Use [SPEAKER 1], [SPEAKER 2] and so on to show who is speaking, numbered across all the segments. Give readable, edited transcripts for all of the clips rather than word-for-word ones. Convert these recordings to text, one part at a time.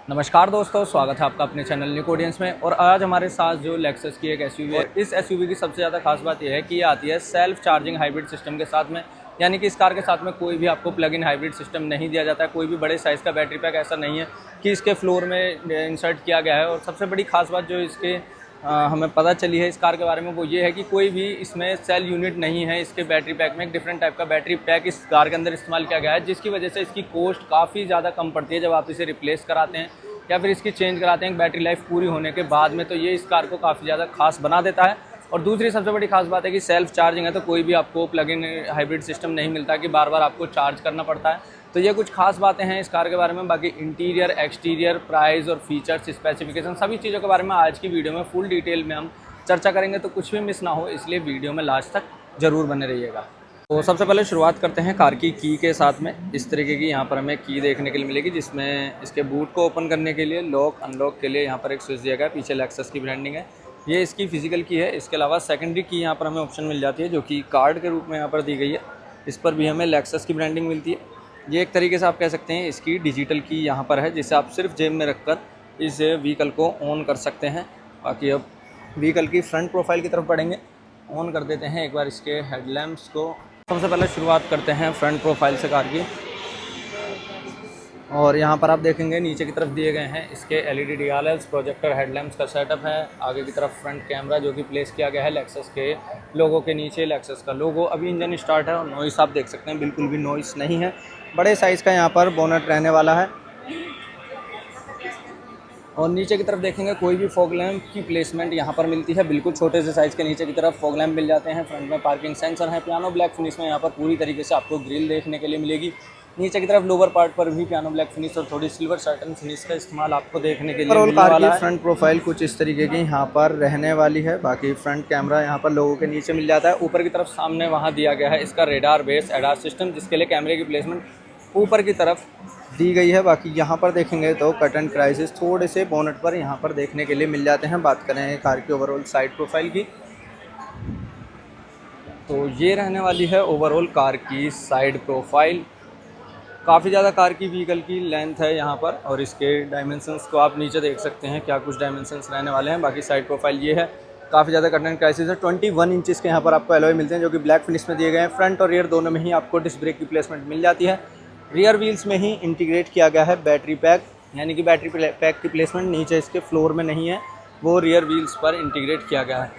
[SPEAKER 1] नमस्कार दोस्तों, स्वागत है आपका अपने चैनल न्यू ऑडियंस में। और आज हमारे साथ जो लेक्सस की एक एसयूवी है, इस एसयूवी की सबसे ज़्यादा खास बात यह है कि ये आती है सेल्फ चार्जिंग हाइब्रिड सिस्टम के साथ में। यानी कि इस कार के साथ में कोई भी आपको प्लग इन हाइब्रिड सिस्टम नहीं दिया जाता है। कोई भी बड़े साइज़ का बैटरी पैक ऐसा नहीं है कि इसके फ्लोर में इंसर्ट किया गया है। और सबसे बड़ी खास बात जो इसके हमें पता चली है इस कार के बारे में, वो ये है कि कोई भी इसमें सेल यूनिट नहीं है। इसके बैटरी पैक में एक डिफरेंट टाइप का बैटरी पैक इस कार के अंदर इस्तेमाल किया गया है, जिसकी वजह से इसकी कॉस्ट काफ़ी ज़्यादा कम पड़ती है जब आप इसे रिप्लेस कराते हैं या फिर इसकी चेंज कराते हैं बैटरी लाइफ पूरी होने के बाद में। तो ये इस कार को काफ़ी ज़्यादा खास बना देता है। और दूसरी सबसे बड़ी खास बात है कि सेल्फ चार्जिंग है, तो कोई भी आपको प्लग इन हाइब्रिड सिस्टम नहीं मिलता कि बार बार आपको चार्ज करना पड़ता है। तो ये कुछ खास बातें हैं इस कार के बारे में। बाकी इंटीरियर, एक्सटीरियर, प्राइस और फीचर्स, स्पेसिफिकेशन, सभी चीज़ों के बारे में आज की वीडियो में फुल डिटेल में हम चर्चा करेंगे। तो कुछ भी मिस ना हो, इसलिए वीडियो में लास्ट तक ज़रूर बने रहिएगा। तो सबसे पहले शुरुआत करते हैं कार की के साथ में। इस तरीके की यहाँ पर हमें की देखने के लिए मिलेगी, जिसमें इसके बूट को ओपन करने के लिए, लॉक अनलॉक के लिए यहाँ पर एक स्विच दिया गया है। पीछे लेक्सस की ब्रांडिंग है, ये इसकी फिजिकल की है। इसके अलावा सेकेंडरी की यहाँ पर हमें ऑप्शन मिल जाती है, जो कि कार्ड के रूप में यहाँ पर दी गई है। इस पर भी हमें लेक्सस की ब्रांडिंग मिलती है। ये एक तरीके से आप कह सकते हैं इसकी डिजिटल की यहाँ पर है, जिसे आप सिर्फ जेब में रखकर इस व्हीकल को ऑन कर सकते हैं। बाकी अब व्हीकल की फ्रंट प्रोफाइल की तरफ बढ़ेंगे। ऑन कर देते हैं एक बार इसके हेडलैम्प्स को। सबसे पहले शुरुआत करते हैं फ्रंट प्रोफाइल से कार की। और यहाँ पर आप देखेंगे नीचे की तरफ दिए गए हैं इसके LED DRLs, प्रोजेक्टर हेडलैम्प्स का सेटअप है। आगे की तरफ फ्रंट कैमरा जो कि प्लेस किया गया है लेक्सस के लोगो के नीचे, लेक्सस का लोगो। अभी इंजन स्टार्ट है और नॉइस आप देख सकते हैं, बिल्कुल भी नॉइस नहीं है। बड़े साइज़ का यहाँ पर बोनट रहने वाला है। और नीचे की तरफ देखेंगे कोई भी फॉग लैम्प की प्लेसमेंट यहाँ पर मिलती है। बिल्कुल छोटे से साइज़ के नीचे की तरफ फॉग लैम्प मिल जाते हैं। फ्रंट में पार्किंग सेंसर है। पियानो ब्लैक फिनिश में यहाँ पर पूरी तरीके से आपको ग्रिल देखने के लिए मिलेगी। नीचे की तरफ लोअर पार्ट पर भी पियानो ब्लैक फिनिश और थोड़ी सिल्वर सर्टन फिनिश का इस्तेमाल आपको देखने के लिए मिलने वाला है। फ्रंट प्रोफाइल कुछ इस तरीके की यहाँ पर रहने वाली है। बाकी फ्रंट कैमरा यहाँ पर लोगों के नीचे मिल जाता है। ऊपर की तरफ सामने वहाँ दिया गया है इसका रेडार बेस एडास सिस्टम, जिसके लिए कैमरे की प्लेसमेंट ऊपर की तरफ दी गई है। बाकी यहाँ पर देखेंगे तो कट एंड क्राइसिस थोड़े से बोनट पर यहाँ पर देखने के लिए मिल जाते हैं। बात करें कार की ओवरऑल साइड प्रोफाइल की, तो ये रहने वाली है ओवरऑल कार की साइड प्रोफाइल। काफ़ी ज़्यादा कार की व्हीकल की लेंथ है यहाँ पर, और इसके डायमेंशंस को आप नीचे देख सकते हैं क्या कुछ डायमेंशंस रहने वाले हैं। बाकी साइड प्रोफाइल ये है। काफ़ी ज़्यादा कट एंड क्राइसिस है। 21 इंचज़ के यहाँ पर आपको एलॉय मिलते हैं, जो कि ब्लैक फिनिश में दिए गए हैं। फ्रंट और रियर दोनों में ही आपको डिस्क ब्रेक की प्लेसमेंट मिल जाती है। रियर व्हील्स में ही इंटीग्रेट किया गया है बैटरी पैक, यानी कि बैटरी पैक की प्लेसमेंट नीचे इसके फ्लोर में नहीं है, वो रियर व्हील्स पर इंटीग्रेट किया गया है।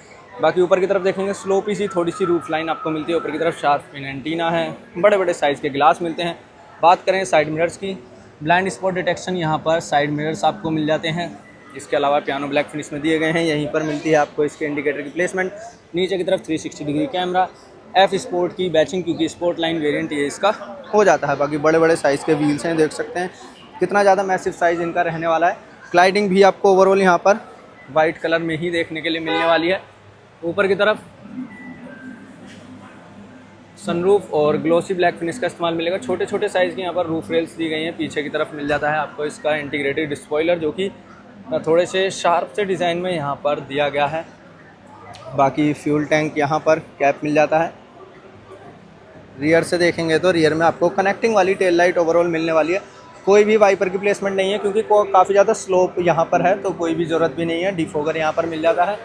[SPEAKER 1] बाकी ऊपर की तरफ देखेंगे स्लोपी सी थोड़ी सी रूफ लाइन आपको मिलती है। ऊपर की तरफ शार्प फिन एंटीना है, बड़े बड़े साइज़ के ग्लास मिलते हैं। बात करें साइड मिरर्स की, ब्लाइंड स्पॉट डिटेक्शन यहाँ पर साइड मिरर्स आपको मिल जाते हैं। इसके अलावा पियानो ब्लैक फिनिश में दिए गए हैं। यहीं पर मिलती है आपको इसके इंडिकेटर की प्लेसमेंट। नीचे की तरफ 360 डिग्री कैमरा, F स्पोर्ट की बैचिंग, क्योंकि स्पोर्ट लाइन वेरिएंट ये इसका हो जाता है। बाकी बड़े बड़े साइज़ के व्हील्स हैं, देख सकते हैं कितना ज़्यादा मैसिव साइज़ इनका रहने वाला है। क्लाइडिंग भी आपको ओवरऑल यहाँ पर वाइट कलर में ही देखने के लिए मिलने वाली है। ऊपर की तरफ सनरूफ और ग्लोसी ब्लैक फिनिश का इस्तेमाल मिलेगा। छोटे छोटे साइज़ की यहाँ पर रूफ रेल्स दी गई हैं। पीछे की तरफ मिल जाता है आपको इसका इंटीग्रेटेड स्पॉइलर, जो कि थोड़े से शार्प से डिज़ाइन में यहाँ पर दिया गया है। बाकी फ्यूल टैंक यहाँ पर कैप मिल जाता है। रियर से देखेंगे तो रियर में आपको कनेक्टिंग वाली टेल लाइट ओवरऑल मिलने वाली है। कोई भी वाइपर की प्लेसमेंट नहीं है, क्योंकि काफ़ी ज़्यादा स्लोप यहाँ पर है, तो कोई भी ज़रूरत भी नहीं है। डिफोगर यहाँ पर मिल जाता है।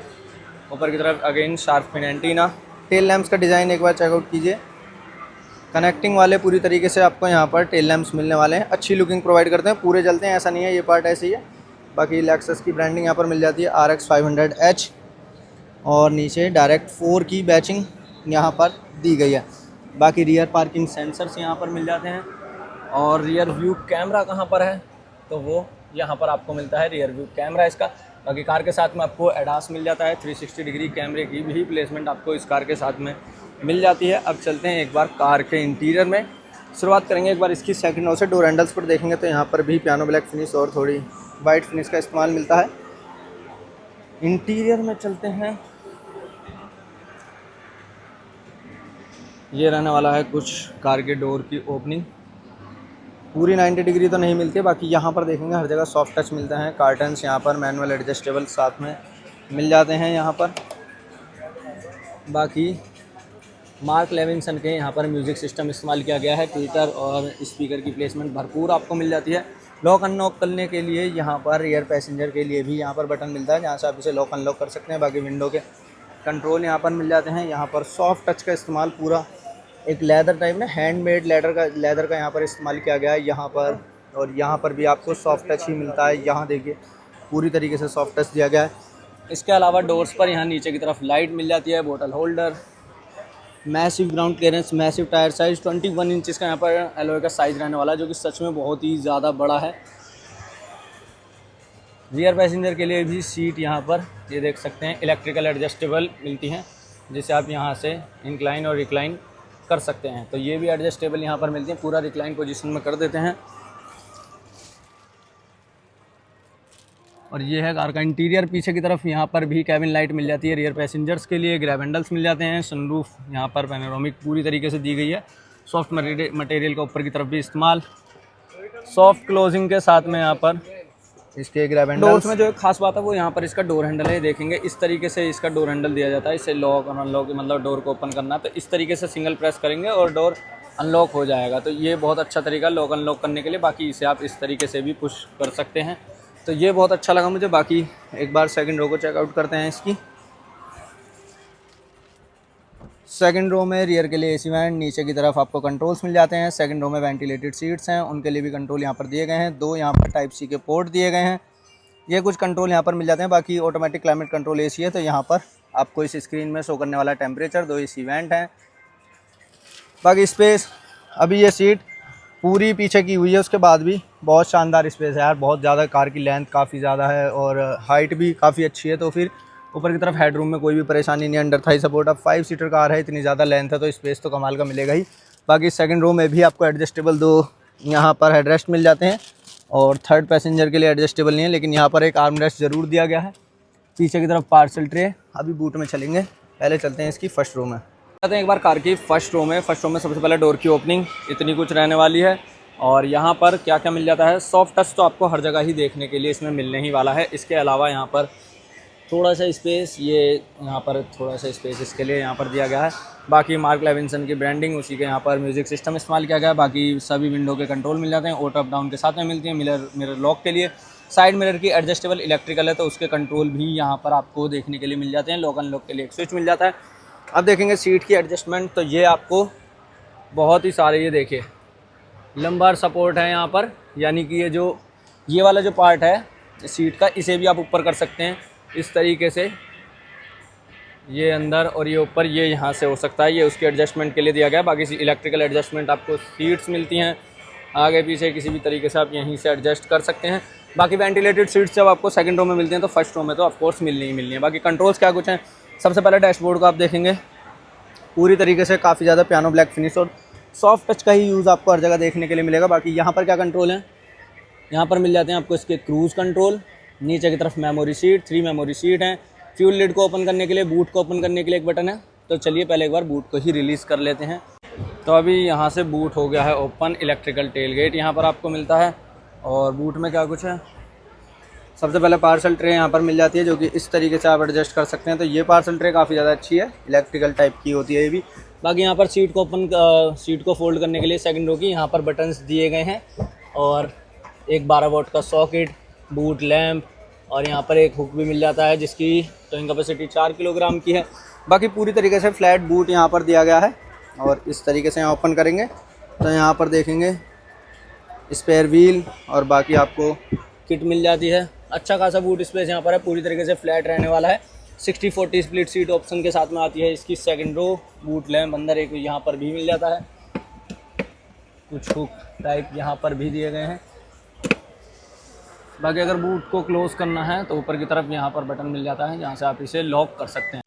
[SPEAKER 1] ऊपर की तरफ again sharp fin antenna. Tail lamps का डिज़ाइन एक बार चेकआउट कीजिए। कनेक्टिंग वाले पूरी तरीके से आपको यहाँ पर टेल लैम्प्स मिलने वाले हैं। अच्छी लुकिंग प्रोवाइड करते हैं, पूरे जलते हैं ऐसा नहीं है, ये पार्ट ऐसे ही है। बाकी लेक्सस की ब्रांडिंग यहाँ पर मिल जाती है RX 500H, और नीचे डायरेक्ट 4 की बैचिंग यहाँ पर दी गई है। बाकी रियर पार्किंग सेंसर्स यहाँ पर मिल जाते हैं। और रियर व्यू कैमरा कहाँ पर है, तो वो यहाँ पर आपको मिलता है रियर व्यू कैमरा इसका। बाकी कार के साथ में आपको एडास मिल जाता है। 360 डिग्री कैमरे की भी प्लेसमेंट आपको इस कार के साथ में मिल जाती है। अब चलते हैं एक बार कार के इंटीरियर में। शुरुआत करेंगे एक बार इसकी सेकंड रो से। डोर हैंडल्स पर देखेंगे तो यहाँ पर भी पियानो ब्लैक फिनिश और थोड़ी वाइट फिनिश का इस्तेमाल मिलता है। इंटीरियर में चलते हैं। ये रहने वाला है कुछ कार के डोर की ओपनिंग। पूरी 90 डिग्री तो नहीं मिलती, बाकी यहाँ पर देखेंगे हर जगह सॉफ्ट टच मिलते हैं। कार्टन्स यहाँ पर मैनुअल एडजस्टेबल साथ में मिल जाते हैं यहाँ पर। बाकी मार्क लेविंसन के यहाँ पर म्यूज़िक सिस्टम इस्तेमाल किया गया है। ट्विटर और स्पीकर की प्लेसमेंट भरपूर आपको मिल जाती है। लॉक अनलॉक करने के लिए यहाँ पर रियर पैसेंजर के लिए भी यहाँ पर बटन मिलता है, जहाँ से आप इसे लॉक अनलॉक कर सकते हैं। बाकी विंडो के कंट्रोल यहाँ पर मिल जाते हैं। यहाँ पर सॉफ्ट टच का इस्तेमाल पूरा एक लेदर टाइप में हैंडमेड लेदर का यहाँ पर इस्तेमाल किया गया है यहाँ पर। और यहाँ पर भी आपको सॉफ्ट टच ही मिलता है। यहाँ देखिए पूरी तरीके से सॉफ्ट टच दिया गया है। इसके अलावा डोर्स पर यहाँ नीचे की तरफ लाइट मिल जाती है, बोतल holder, massive ground clearance, massive tyre size, 21 inches का यहाँ पर एलॉय का साइज़ रहने वाला है, जो कि सच में बहुत ही ज़्यादा बड़ा है। रियर पैसेंजर के लिए भी सीट यहाँ पर ये देख सकते हैं इलेक्ट्रिकल एडजस्टेबल मिलती हैं, जिसे आप यहाँ से इंक्लाइन और रिक्लाइन कर सकते हैं। तो ये भी एडजस्टेबल यहाँ पर मिलती हैं, पूरा रिक्लाइन पोजीशन में कर देते हैं। और ये है कार का इंटीरियर। पीछे की तरफ यहाँ पर भी कैबिन लाइट मिल जाती है रियर पैसेंजर्स के लिए, ग्रैब हैंडल्स मिल जाते हैं, सनरूफ यहाँ पर पैनोरामिक पूरी तरीके से दी गई है। सॉफ्ट मटेरियल का ऊपर की तरफ भी इस्तेमाल, सॉफ्ट क्लोजिंग के साथ में यहाँ पर इसके ग्रैब हैंडल्स। डोर्स में जो एक खास बात है वो यहाँ पर इसका डोर हैंडल है, देखेंगे इस तरीके से इसका डोर हैंडल दिया जाता है। इसे लॉक और अनलॉक मतलब डोर को ओपन करना, तो इस तरीके से सिंगल प्रेस करेंगे और डोर अनलॉक हो जाएगा। तो ये बहुत अच्छा तरीका लॉक अनलॉक करने के लिए। बाकी इसे आप इस तरीके से भी पुश कर सकते हैं, तो ये बहुत अच्छा लगा मुझे। बाकी एक बार सेकंड रो को चेकआउट करते हैं इसकी। सेकंड रो में रियर के लिए एसी वेंट, नीचे की तरफ आपको कंट्रोल्स मिल जाते हैं। सेकंड रो में वेंटिलेटेड सीट्स हैं, उनके लिए भी कंट्रोल यहाँ पर दिए गए हैं। 2 यहाँ पर टाइप सी के पोर्ट दिए गए हैं, ये कुछ कंट्रोल यहाँ पर मिल जाते हैं। बाकी ऑटोमेटिक क्लाइमेट कंट्रोल एसी है, तो यहाँ पर आपको इस स्क्रीन में शो करने वाला टेम्परेचर। 2 एसी वेंट हैं। बाकी स्पेस, अभी ये सीट पूरी पीछे की हुई है, उसके बाद भी बहुत शानदार स्पेस है यार। बहुत ज़्यादा कार की लेंथ काफ़ी ज़्यादा है और हाइट भी काफ़ी अच्छी है, तो फिर ऊपर की तरफ हेडरूम में कोई भी परेशानी नहीं है। अंडर थाई सपोर्ट, अब 5 सीटर कार है, इतनी ज़्यादा लेंथ है तो स्पेस तो कमाल का मिलेगा ही। बाकी सेकंड रो में भी आपको एडजस्टेबल 2 यहाँ पर हेडरेस्ट मिल जाते हैं, और थर्ड पैसेंजर के लिए एडजस्टेबल नहीं है, लेकिन यहाँ पर एक आर्म रेस्ट ज़रूर दिया गया है। पीछे की तरफ पार्सल ट्रे, अभी बूट में चलेंगे, पहले चलते हैं इसकी फर्स्ट रो में। आते हैं एक बार कार की फर्स्ट रो में। फर्स्ट रो में सबसे पहले डोर की ओपनिंग इतनी कुछ रहने वाली है। और यहाँ पर क्या क्या मिल जाता है, सॉफ्ट टच तो आपको हर जगह ही देखने के लिए इसमें मिलने ही वाला है। इसके अलावा यहाँ पर थोड़ा सा स्पेस, ये यहाँ पर थोड़ा सा स्पेस इसके लिए यहाँ पर दिया गया है। बाकी मार्क लेविंसन की ब्रांडिंग, उसी के यहाँ पर म्यूजिक सिस्टम इस्तेमाल किया गया है। बाकी सभी विंडो के कंट्रोल मिल जाते हैं, ऑटो अप डाउन के साथ में मिलती है। मिरर लॉक के लिए साइड मिरर की एडजस्टेबल इलेक्ट्रिकल है, तो उसके कंट्रोल भी यहाँ पर आपको देखने के लिए मिल जाते हैं। लॉक अनलॉक के लिए एक स्विच मिल जाता है। अब देखेंगे सीट की एडजस्टमेंट, तो ये आपको बहुत ही सारे, ये देखिए लंबार सपोर्ट है यहाँ पर, यानी कि ये वाला जो पार्ट है सीट का, इसे भी आप ऊपर कर सकते हैं इस तरीके से। ये अंदर और ये ऊपर, ये यहाँ से हो सकता है, ये उसके एडजस्टमेंट के लिए दिया गया है। बाकी इलेक्ट्रिकल एडजस्टमेंट आपको सीट्स मिलती हैं आगे पीछे, किसी भी तरीके से आप यहीं से एडजस्ट कर सकते हैं। बाकी वेंटिलेटेड सीट्स जब आपको सेकंड रो में मिलती हैं तो फर्स्ट रो में तो ऑफकोर्स मिलनी ही मिलनी है। बाकी कंट्रोल्स क्या कुछ हैं, सबसे पहले डैशबोर्ड को आप देखेंगे पूरी तरीके से काफ़ी ज़्यादा पियानो ब्लैक फिनिश और सॉफ्ट टच का ही यूज़ आपको हर जगह देखने के लिए मिलेगा। बाकी यहाँ पर क्या कंट्रोल हैं, यहाँ पर मिल जाते हैं आपको इसके क्रूज़ कंट्रोल। नीचे की तरफ मेमोरी सीट, 3 मेमोरी सीट हैं। फ्यूल लिड को ओपन करने के लिए, बूट को ओपन करने के लिए एक बटन है। तो चलिए पहले एक बार बूट को ही रिलीज़ कर लेते हैं। तो अभी यहाँ से बूट हो गया है ओपन। इलेक्ट्रिकल टेल गेट यहाँ पर आपको मिलता है। और बूट में क्या कुछ है, सबसे पहले पार्सल ट्रे यहाँ पर मिल जाती है, जो कि इस तरीके से आप एडजस्ट कर सकते हैं। तो ये पार्सल ट्रे काफ़ी ज़्यादा अच्छी है, इलेक्ट्रिकल टाइप की होती है ये भी। बाकी यहाँ पर सीट को फोल्ड करने के लिए सेकंड रो की यहाँ पर बटन्स दिए गए हैं, और एक 12 वोल्ट का सॉकेट, बूट लैम्प, और यहाँ पर एक हुक भी मिल जाता है जिसकी टोइंग कैपेसिटी 4 किलोग्राम की है। बाकी पूरी तरीके से फ्लैट बूट यहाँ पर दिया गया है। और इस तरीके से यहाँ ओपन करेंगे तो यहाँ पर देखेंगे स्पेयर व्हील और बाकी आपको किट मिल जाती है। अच्छा खासा बूट स्पेस यहाँ पर है, पूरी तरीके से फ्लैट रहने वाला है। 60-40 स्प्लिट सीट ऑप्शन के साथ में आती है इसकी सेकंड रो। बूट लैम्प अंदर एक यहाँ पर भी मिल जाता है, कुछ हुक टाइप यहाँ पर भी दिए गए हैं। बाकी अगर बूट को क्लोज़ करना है तो ऊपर की तरफ यहाँ पर बटन मिल जाता है, जहाँ से आप इसे लॉक कर सकते हैं।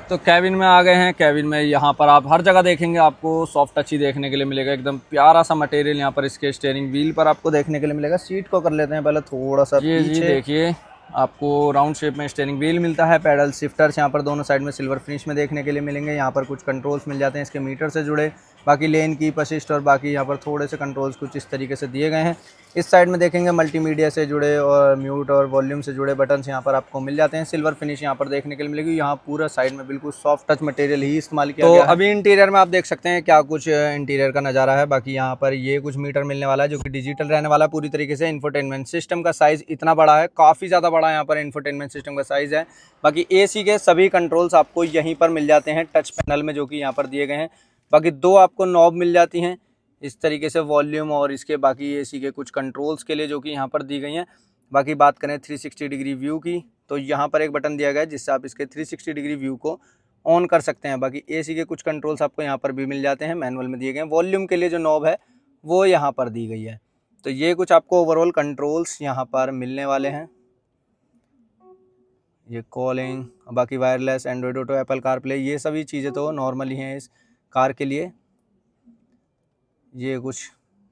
[SPEAKER 1] तो कैबिन में आ गए हैं। कैबिन में यहाँ पर आप हर जगह देखेंगे आपको सॉफ्ट टच ही देखने के लिए मिलेगा। एकदम प्यारा सा मटेरियल यहाँ पर इसके स्टीयरिंग व्हील पर आपको देखने के लिए मिलेगा। सीट को कर लेते हैं पहले थोड़ा सा पीछे। जी देखिए, आपको राउंड शेप में स्टीयरिंग व्हील मिलता है। पैडल शिफ्टर्स यहाँ पर दोनों साइड में सिल्वर फिनिश में देखने के लिए मिलेंगे। यहाँ पर कुछ कंट्रोल्स मिल जाते हैं इसके मीटर से जुड़े। बाकी लेन कीप असिस्ट और बाकी यहाँ पर थोड़े से कंट्रोल्स कुछ इस तरीके से दिए गए हैं। इस साइड में देखेंगे मल्टीमीडिया से जुड़े और म्यूट और वॉल्यूम से जुड़े बटन्स यहाँ पर आपको मिल जाते हैं। सिल्वर फिनिश यहाँ पर देखने के लिए मिलेगी। यहाँ पूरा साइड में बिल्कुल सॉफ्ट टच मटेरियल ही इस्तेमाल किया गया है। अभी इंटीरियर में आप देख सकते हैं क्या कुछ इंटीरियर का नज़ारा है। बाकी यहाँ पर ये कुछ मीटर मिलने वाला है जो कि डिजिटल रहने वाला है पूरी तरीके से। इंफोटेनमेंट सिस्टम का साइज़ इतना बड़ा है, काफ़ी ज़्यादा बड़ा यहाँ पर इंफोटेनमेंट सिस्टम का साइज़ है। बाकी AC के सभी कंट्रोल्स आपको यहीं पर मिल जाते हैं टच पैनल में, जो कि यहाँ पर दिए गए हैं। बाकी 2 आपको नॉब मिल जाती हैं इस तरीके से, वॉल्यूम और इसके बाकी AC के कुछ कंट्रोल्स के लिए, जो कि यहाँ पर दी गई हैं। बाकी बात करें 360 डिग्री व्यू की, तो यहाँ पर एक बटन दिया गया है जिससे आप इसके 360 डिग्री व्यू को ऑन कर सकते हैं। बाकी AC के कुछ कंट्रोल्स आपको यहाँ पर भी मिल जाते हैं, मैनुअल में दिए गए हैं। वॉल्यूम के लिए जो नॉब है वो यहाँ पर दी गई है। तो ये कुछ आपको ओवरऑल कंट्रोल्स यहाँ पर मिलने वाले हैं। ये कॉलिंग, बाकी wireless, Android auto, Apple CarPlay, ये सभी चीज़ें तो नॉर्मल ही हैं इस कार के लिए। ये कुछ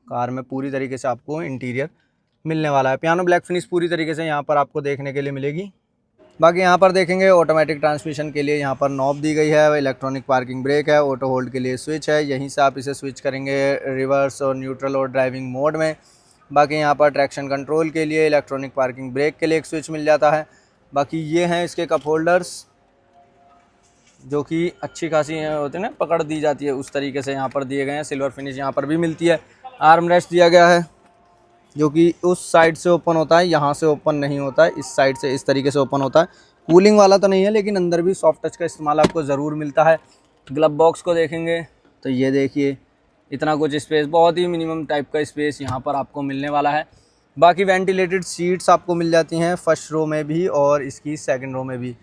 [SPEAKER 1] कार में पूरी तरीके से आपको इंटीरियर मिलने वाला है। पियानो ब्लैक फिनिश पूरी तरीके से यहाँ पर आपको देखने के लिए मिलेगी। बाकी यहाँ पर देखेंगे ऑटोमेटिक ट्रांसमिशन के लिए यहाँ पर नॉब दी गई है, इलेक्ट्रॉनिक पार्किंग ब्रेक है, ऑटो होल्ड के लिए स्विच है, यहीं से आप इसे स्विच करेंगे रिवर्स और न्यूट्रल और ड्राइविंग मोड में। बाकी यहाँ पर ट्रैक्शन कंट्रोल के लिए, इलेक्ट्रॉनिक पार्किंग ब्रेक के लिए एक स्विच मिल जाता है। बाकी ये हैं इसके कप होल्डर्स जो कि अच्छी खासी होते हैं ना, पकड़ दी जाती है उस तरीके से यहाँ पर दिए गए हैं। सिल्वर फिनिश यहाँ पर भी मिलती है। आर्म रेस्ट दिया गया है जो कि उस साइड से ओपन होता है, यहाँ से ओपन नहीं होता है, इस साइड से इस तरीके से ओपन होता है। कूलिंग वाला तो नहीं है लेकिन अंदर भी सॉफ्ट टच का इस्तेमाल आपको ज़रूर मिलता है। ग्लव बॉक्स को देखेंगे तो ये देखिए इतना कुछ स्पेस, बहुत ही मिनिमम टाइप का स्पेस यहाँ पर आपको मिलने वाला है। बाकी वेंटिलेटेड सीट्स आपको मिल जाती हैं फर्स्ट रो में भी और इसकी सेकंड रो में भी,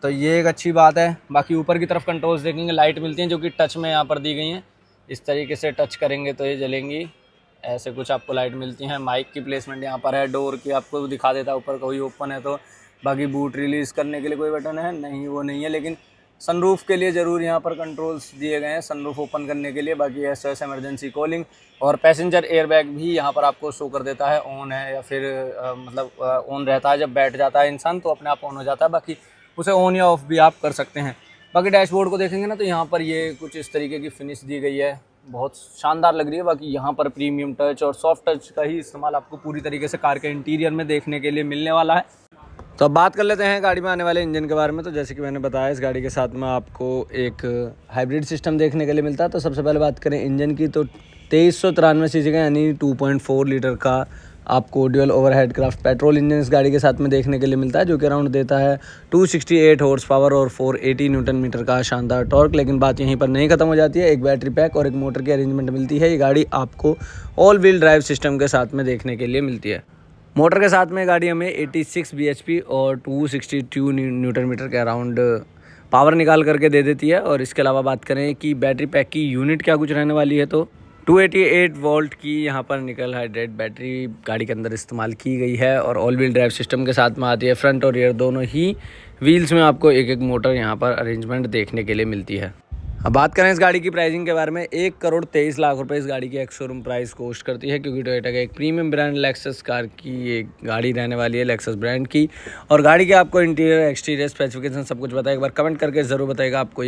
[SPEAKER 1] तो ये एक अच्छी बात है। बाकी ऊपर की तरफ कंट्रोल्स देखेंगे, लाइट मिलती हैं जो कि टच में यहाँ पर दी गई हैं। इस तरीके से टच करेंगे तो ये जलेंगी, ऐसे कुछ आपको लाइट मिलती हैं। माइक की प्लेसमेंट यहाँ पर है, डोर की आपको दिखा देता है ऊपर कोई ओपन है तो। बाकी बूट रिलीज़ करने के लिए कोई बटन है नहीं, वो नहीं है, लेकिन सनरूफ के लिए ज़रूर यहाँ पर कंट्रोल्स दिए गए हैं सनरूफ ओपन करने के लिए। बाकी SOS इमरजेंसी कॉलिंग और पैसेंजर एयरबैग भी यहाँ पर आपको शो कर देता है ऑन है या फिर मतलब ऑन रहता है। जब बैठ जाता है इंसान तो अपने आप ऑन हो जाता है, बाकी उसे ऑन या ऑफ भी आप कर सकते हैं। बाकी डैशबोर्ड को देखेंगे ना तो यहाँ पर ये कुछ इस तरीके की फिनिश दी गई है, बहुत शानदार लग रही है। बाकी यहाँ पर प्रीमियम टच और सॉफ्ट टच का ही इस्तेमाल आपको पूरी तरीके से कार के इंटीरियर में देखने के लिए मिलने वाला है। तो अब बात कर लेते हैं गाड़ी में आने वाले इंजन के बारे में। तो जैसे कि मैंने बताया इस गाड़ी के साथ में आपको एक हाइब्रिड सिस्टम देखने के लिए मिलता है। तो सबसे पहले बात करें इंजन की तो 2393 सीसी का यानी 2.4 लीटर का आपको dual overhead craft petrol engine इस गाड़ी के साथ में देखने के लिए मिलता है, जो कि अराउंड देता है 268 हॉर्स पावर और 480 न्यूटन मीटर का शानदार टॉर्क। लेकिन बात यहीं पर नहीं खत्म हो जाती है, एक बैटरी पैक और एक मोटर की अरेंजमेंट मिलती है। ये गाड़ी आपको ऑल व्हील ड्राइव सिस्टम के साथ में देखने के लिए मिलती है। मोटर के साथ में गाड़ी हमें 86 bhp और 262 न्यूटन मीटर के अराउंड पावर निकाल करके दे देती है। और इसके अलावा बात करें कि बैटरी पैक की यूनिट क्या कुछ रहने वाली है तो 288 वोल्ट की यहाँ पर निकल हाइड्रेट बैटरी गाड़ी के अंदर इस्तेमाल की गई है और ऑल व्हील ड्राइव सिस्टम के साथ में आती है। फ्रंट और रियर दोनों ही व्हील्स में आपको एक एक मोटर यहाँ पर अरेंजमेंट देखने के लिए मिलती है। अब बात करें इस गाड़ी की प्राइसिंग के बारे में, 1,23,00,000 रुपये इस गाड़ी की एक्स शोरूम प्राइस कोस्ट करती है, क्योंकि टोयोटा का एक प्रीमियम ब्रांड लेक्सस कार की ये गाड़ी रहने वाली है लेक्सस ब्रांड की। और गाड़ी के आपको इंटीरियर एक्सटीरियर स्पेसिफिकेशन सब कुछ बताएगा, एक बार कमेंट करके ज़रूर बताएगा आपको ये